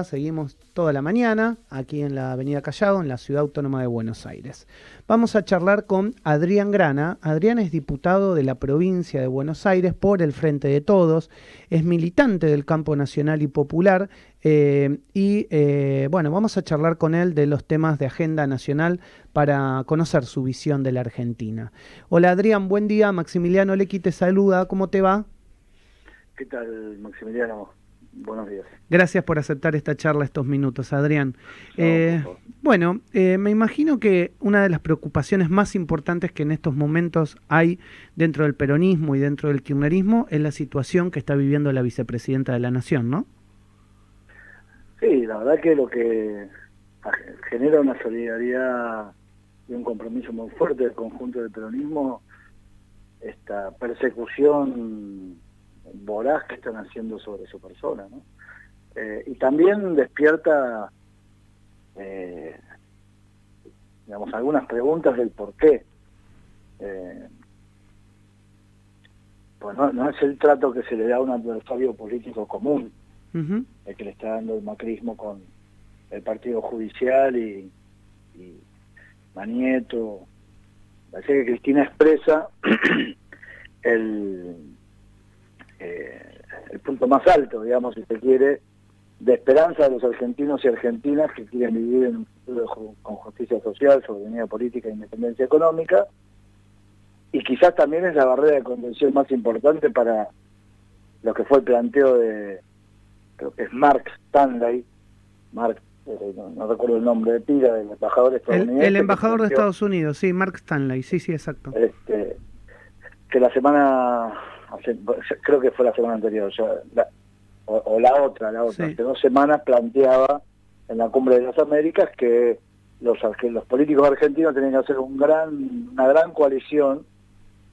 Seguimos toda la mañana aquí en la Avenida Callao, en la Ciudad Autónoma de Buenos Aires. Vamos a charlar con Adrián Grana. Adrián es diputado de la provincia de Buenos Aires por el Frente de Todos, es militante del campo nacional y popular bueno, vamos a charlar con él de los temas de agenda nacional para conocer su visión de la Argentina. Hola Adrián, buen día. Maximiliano Lecky te saluda. ¿Cómo te va? ¿Qué tal, Maximiliano? Buenos días. Gracias por aceptar esta charla estos minutos, Adrián. No, por favor. Me imagino que una de las preocupaciones más importantes que en estos momentos hay dentro del peronismo y dentro del kirchnerismo es la situación que está viviendo la vicepresidenta de la Nación, ¿no? Sí, la verdad que lo que genera una solidaridad y un compromiso muy fuerte del conjunto del peronismo, esta persecución voraz que están haciendo sobre su persona, ¿no? Y también despierta, digamos, algunas preguntas del por qué. Pues no es el trato que se le da a un adversario político común, el que le está dando el macrismo con el partido judicial y Manieto. Parece que Cristina expresa el punto más alto, digamos, si se quiere, de esperanza de los argentinos y argentinas que quieren vivir en un futuro con justicia social, soberanía política e independencia económica, y quizás también es la barrera de contención más importante para lo que fue el planteo de, creo que es Mark Stanley, no recuerdo el nombre de pila, del embajador estadounidense. El embajador de Estados Unidos, sí, Mark Stanley, sí, exacto. Que la semana, creo que fue la semana anterior, o la otra, sí. Hace 2 semanas planteaba en la Cumbre de las Américas que los políticos argentinos tenían que hacer una gran coalición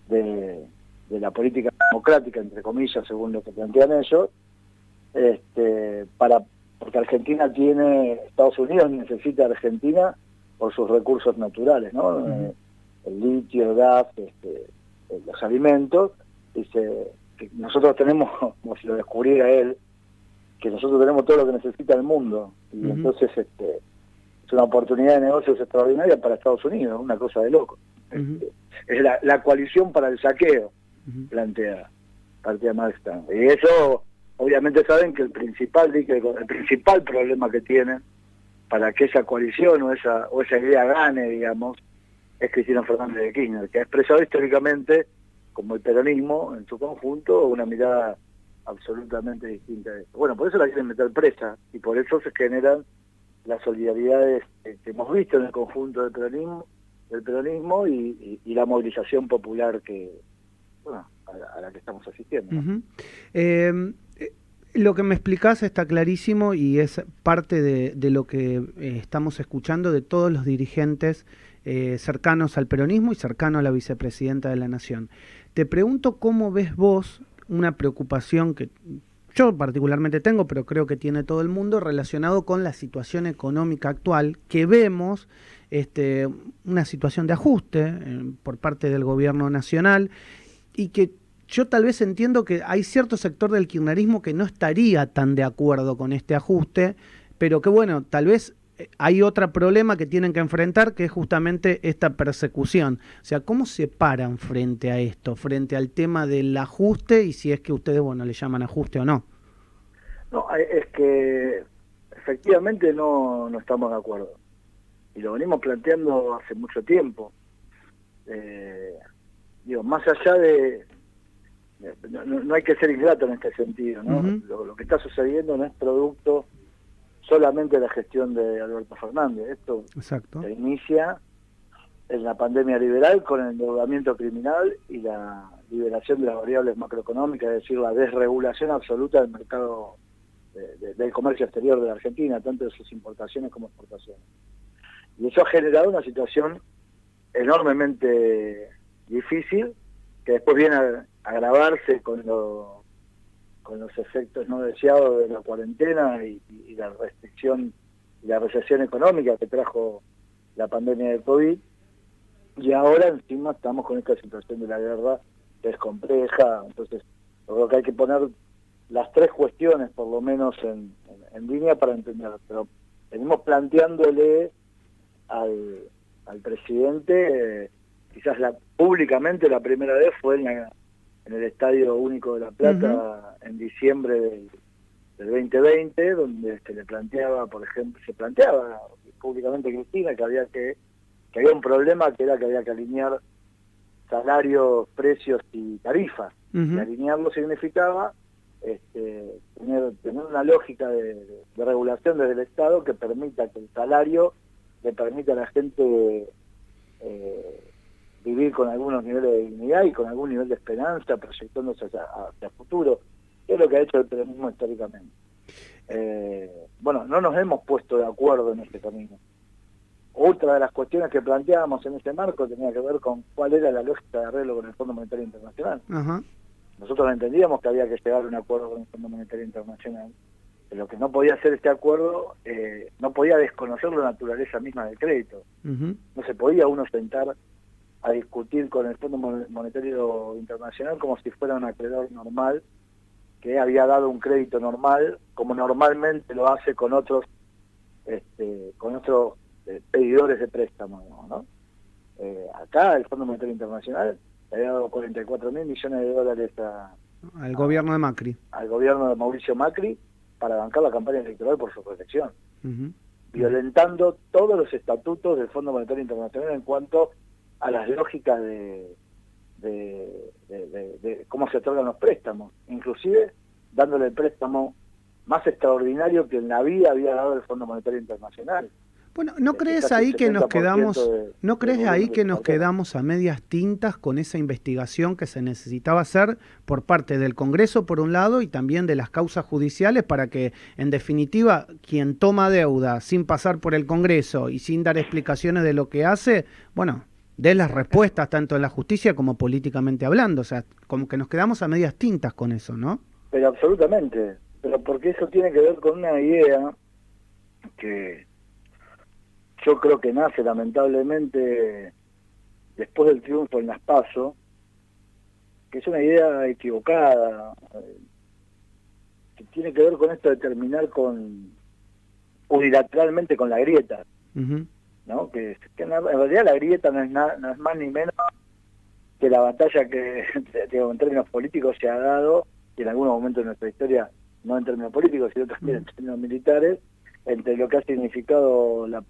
de la política democrática, entre comillas, según lo que plantean ellos, porque Argentina Estados Unidos necesita a Argentina por sus recursos naturales, ¿no? El litio, el gas, los alimentos. Dice que nosotros tenemos, como si lo descubriera él, que nosotros tenemos todo lo que necesita el mundo, y entonces es una oportunidad de negocios extraordinaria para Estados Unidos, una cosa de loco. Es la coalición para el saqueo, plantea Mark Stanley. Y eso, obviamente saben que el principal problema que tienen para que esa coalición o esa idea gane, digamos, es Cristina Fernández de Kirchner, que ha expresado históricamente, como el peronismo en su conjunto, una mirada absolutamente distinta de esto. Bueno, por eso la quieren meter presa, y por eso se generan las solidaridades que hemos visto en el conjunto del peronismo y la movilización popular a la que estamos asistiendo, ¿no? Lo que me explicás está clarísimo y es parte de lo que estamos escuchando de todos los dirigentes cercanos al peronismo y cercanos a la vicepresidenta de la Nación. Te pregunto cómo ves vos una preocupación que yo particularmente tengo, pero creo que tiene todo el mundo, relacionado con la situación económica actual, que vemos una situación de ajuste por parte del gobierno nacional, y que yo tal vez entiendo que hay cierto sector del kirchnerismo que no estaría tan de acuerdo con este ajuste, pero que bueno, tal vez hay otro problema que tienen que enfrentar, que es justamente esta persecución. O sea, ¿cómo se paran frente a esto, frente al tema del ajuste, y si es que ustedes, le llaman ajuste o no? No, es que efectivamente no estamos de acuerdo. Y lo venimos planteando hace mucho tiempo. Más allá de... No hay que ser ingrato en este sentido, ¿no? Lo que está sucediendo no es producto solamente de la gestión de Alberto Fernández. Esto se inicia en la pandemia liberal con el endeudamiento criminal y la liberación de las variables macroeconómicas, es decir, la desregulación absoluta del mercado del comercio exterior de la Argentina, tanto de sus importaciones como exportaciones. Y eso ha generado una situación enormemente difícil, que después viene a agravarse con los efectos no deseados de la cuarentena y la restricción y la recesión económica que trajo la pandemia de COVID. Y ahora encima estamos con esta situación de la guerra, que es compleja. Entonces yo creo que hay que poner las tres cuestiones, por lo menos en línea para entender, pero venimos planteándole al presidente, quizás públicamente la primera vez fue en el Estadio Único de La Plata, en diciembre del 2020, donde se le planteaba, por ejemplo, públicamente Cristina que había un problema, que era que había que alinear salarios, precios y tarifas. Y alinearlo significaba tener una lógica de regulación desde el Estado que permita que el salario le permita a la gente vivir con algunos niveles de dignidad y con algún nivel de esperanza, proyectándose hacia futuro, que es lo que ha hecho el peronismo históricamente. Bueno, no nos hemos puesto de acuerdo en este camino. Otra de las cuestiones que planteábamos en este marco tenía que ver con cuál era la lógica de arreglo con el Fondo Monetario Internacional. Nosotros entendíamos que había que llegar a un acuerdo con el Fondo Monetario Internacional, pero lo que no podía hacer este acuerdo, no podía desconocer la naturaleza misma del crédito. No se podía uno sentar a discutir con el Fondo Monetario Internacional como si fuera un acreedor normal que había dado un crédito normal, como normalmente lo hace con otros pedidores de préstamo, ¿no? Acá el Fondo Monetario Internacional le había dado 44.000 millones de dólares al gobierno de Macri. Al gobierno de Mauricio Macri para bancar la campaña electoral por su protección, violentando todos los estatutos del Fondo Monetario Internacional en cuanto a las lógicas de cómo se otorgan los préstamos, inclusive dándole el préstamo más extraordinario que en la vida había dado el Fondo Monetario Internacional. Bueno, ¿no crees ahí que nos quedamos, no crees ahí que nos quedamos a medias tintas con esa investigación que se necesitaba hacer por parte del Congreso por un lado y también de las causas judiciales para que, en definitiva, quien toma deuda sin pasar por el Congreso y sin dar explicaciones de lo que hace, bueno, dé las respuestas tanto en la justicia como políticamente hablando? O sea, como que nos quedamos a medias tintas con eso, ¿no? Pero absolutamente, pero porque eso tiene que ver con una idea que yo creo que nace lamentablemente después del triunfo en las PASO, que es una idea equivocada, que tiene que ver con esto de terminar unilateralmente con la grieta, ¿no? Que en realidad la grieta no es más ni menos que la batalla que en términos políticos se ha dado, y en algunos momentos de nuestra historia, no en términos políticos, sino también en términos militares, entre lo que ha significado la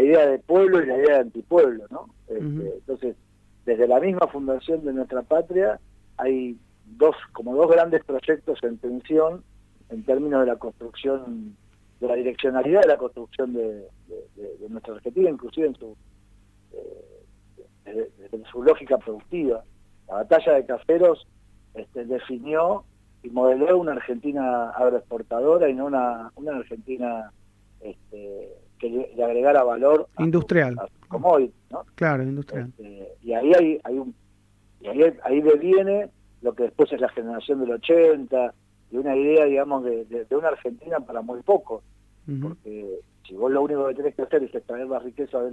idea de pueblo y la idea de antipueblo, ¿no? Entonces, desde la misma fundación de nuestra patria hay dos grandes proyectos en tensión en términos de la construcción, de la direccionalidad de la construcción de nuestra Argentina, inclusive en su lógica productiva. La batalla de Caseros definió y modeló una Argentina agroexportadora y no una Argentina que le agregara valor industrial a commodity, ¿no? Claro, industrial. Y ahí ahí deviene lo que después es la generación del 80, de una idea, digamos, de una Argentina para muy pocos, porque si vos lo único que tenés que hacer es extraer las riquezas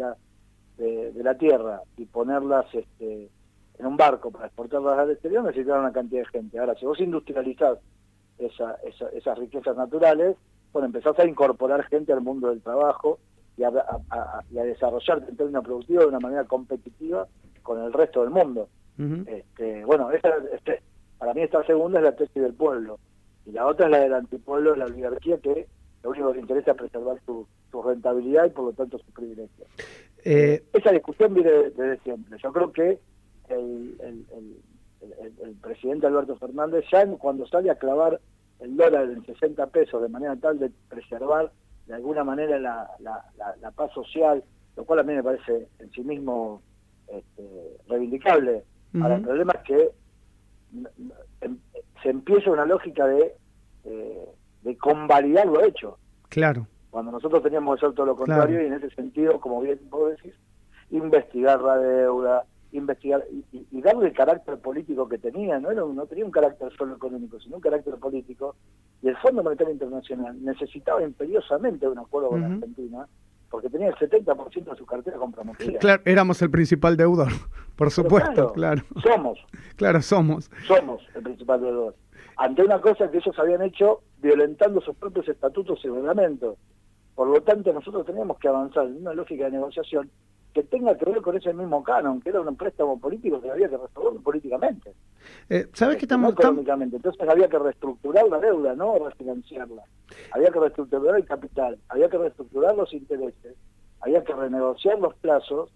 de la tierra y ponerlas en un barco para exportarlas al exterior, necesitas una cantidad de gente. Ahora, si vos industrializás esas riquezas naturales, bueno, empezás a incorporar gente al mundo del trabajo y a desarrollarte en términos productivos de una manera competitiva con el resto del mundo. Bueno, para mí esta segunda es la tesis del pueblo, y la otra es la del antipueblo, la oligarquía, que lo único que le interesa es preservar su rentabilidad y por lo tanto su privilegio. Esa discusión viene desde siempre. Yo creo que el presidente Alberto Fernández, ya cuando sale a clavar el dólar en 60 pesos de manera tal de preservar de alguna manera la paz social, lo cual a mí me parece en sí mismo reivindicable. Ahora, el problema es que se empieza una lógica de convalidar lo hecho. Claro. Cuando nosotros teníamos que hacer todo lo contrario, claro. Y en ese sentido, como bien vos decís, investigar la deuda, investigar y darle el carácter político que tenía. No tenía un carácter solo económico, sino un carácter político. Y el Fondo Monetario Internacional necesitaba imperiosamente un acuerdo con la Argentina, porque tenía el 70% de su cartera comprometida. Claro, éramos el principal deudor, por supuesto, claro. Somos. Claro, somos el principal deudor. ante una cosa que ellos habían hecho violentando sus propios estatutos y reglamentos. Por lo tanto, nosotros teníamos que avanzar en una lógica de negociación que tenga que ver con ese mismo canon, que era un préstamo político que había que resolver políticamente. ¿Sabes que No estamos económicamente. Entonces había que reestructurar la deuda, no refinanciarla. Había que reestructurar el capital, había que reestructurar los intereses, había que renegociar los plazos,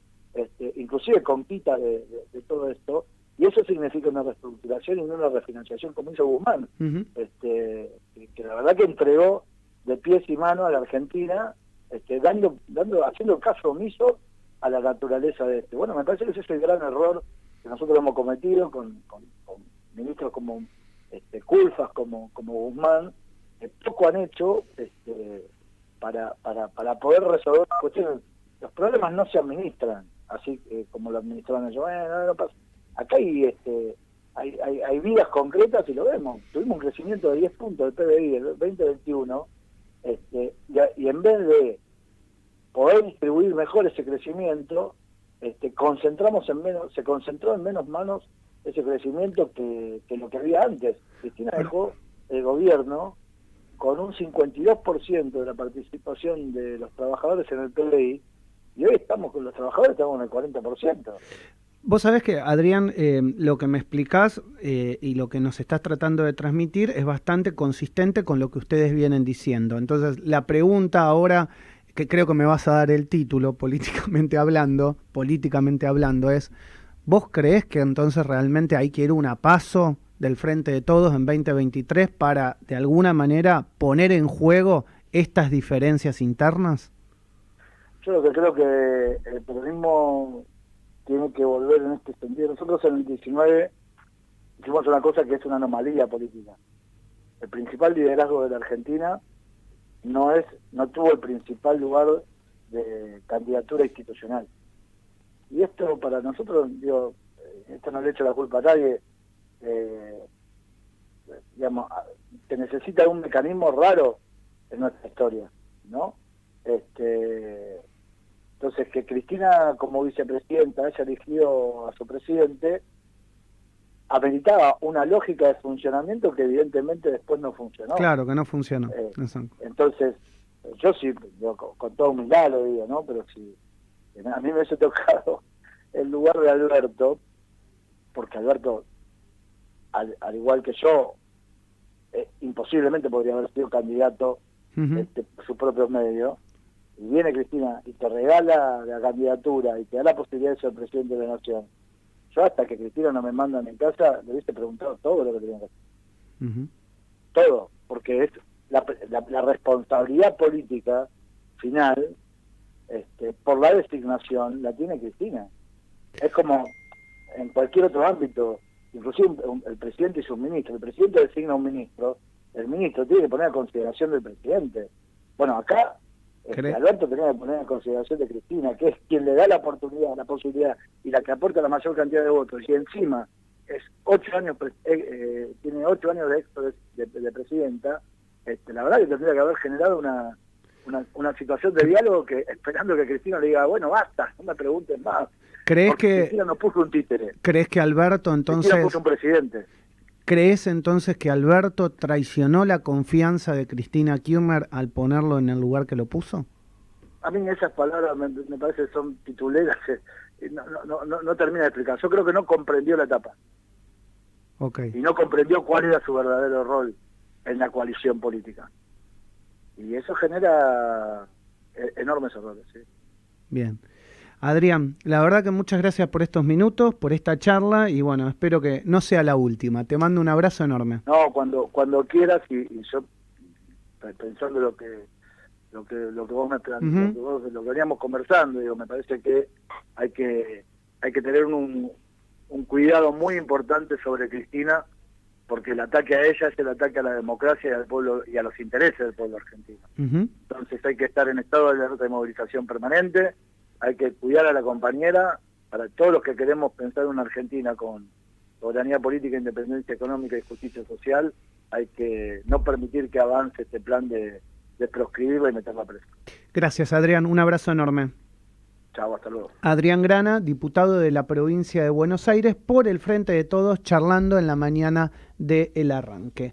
inclusive con quita de todo esto, y eso significa una reestructuración y no una refinanciación como hizo Guzmán, que la verdad que entregó de pies y manos a la Argentina, haciendo caso omiso a la naturaleza de Bueno, me parece que ese es el gran error que nosotros hemos cometido con ministros como Culfas, como Guzmán, que poco han hecho para poder resolver las cuestiones. Los problemas no se administran así como lo administraron ellos. Bueno, no pasa. Acá hay vidas concretas y lo vemos. Tuvimos un crecimiento de 10 puntos del PBI del 2021, y en vez de poder distribuir mejor ese crecimiento, se concentró en menos manos ese crecimiento que lo que había antes. Cristina dejó el gobierno con un 52% de la participación de los trabajadores en el PBI, y hoy los trabajadores estamos en el 40%. Vos sabés que, Adrián, lo que me explicás y lo que nos estás tratando de transmitir es bastante consistente con lo que ustedes vienen diciendo. Entonces, la pregunta ahora, que creo que me vas a dar el título, políticamente hablando, es, ¿vos creés que entonces realmente hay que ir a paso del Frente de Todos en 2023 para, de alguna manera, poner en juego estas diferencias internas? Yo lo que creo que el peronismo tiene que volver en este sentido. Nosotros en el 19 hicimos una cosa que es una anomalía política. El principal liderazgo de la Argentina no tuvo el principal lugar de candidatura institucional. Y esto para nosotros, esto no le echo la culpa a nadie, se necesita un mecanismo raro en nuestra historia, ¿no? Entonces, que Cristina como vicepresidenta haya elegido a su presidente ameritaba una lógica de funcionamiento que evidentemente después no funcionó. Claro, que no funcionó. Entonces, yo con toda humildad lo digo, ¿no? Pero si a mí me hubiese tocado el lugar de Alberto, porque Alberto, al igual que yo, imposiblemente podría haber sido candidato por sus propios medios, y viene Cristina y te regala la candidatura y te da la posibilidad de ser presidente de la Nación. Yo hasta que Cristina no me manda a mi casa, le hubiese preguntado todo lo que tenía que hacer. Todo, porque es la responsabilidad política final, por la designación, la tiene Cristina. Es como en cualquier otro ámbito, inclusive el presidente y sus ministros. El presidente designa a un ministro, el ministro tiene que poner a consideración del presidente. Bueno, acá Alberto tenía que poner en consideración de Cristina, que es quien le da la oportunidad, la posibilidad y la que aporta la mayor cantidad de votos, y encima es 8 años tiene 8 años de presidenta. La verdad que tendría que haber generado una situación de diálogo, que esperando que Cristina le diga, bueno, basta, no me pregunten más. ¿Crees que Cristina no puso un títere? ¿Crees que Alberto entonces Cristina puso un presidente? ¿Crees entonces que Alberto traicionó la confianza de Cristina Kirchner al ponerlo en el lugar que lo puso? A mí esas palabras me parece que son tituleras, no termina de explicar. Yo creo que no comprendió la etapa. Y no comprendió cuál era su verdadero rol en la coalición política. Y eso genera enormes errores. ¿Sí? Bien. Adrián, la verdad que muchas gracias por estos minutos, por esta charla, y bueno, espero que no sea la última. Te mando un abrazo enorme. No, cuando quieras, y yo pensando lo que vos me planteaste, lo que veníamos conversando, me parece que hay que tener un cuidado muy importante sobre Cristina, porque el ataque a ella es el ataque a la democracia y al pueblo y a los intereses del pueblo argentino. Entonces hay que estar en estado de movilización permanente. Hay que cuidar a la compañera. Para todos los que queremos pensar en una Argentina con soberanía política, independencia económica y justicia social, hay que no permitir que avance este plan de proscribirla y meterla presa. Gracias, Adrián. Un abrazo enorme. Chao, hasta luego. Adrián Grana, diputado de la provincia de Buenos Aires por el Frente de Todos, charlando en la mañana de El Arranque.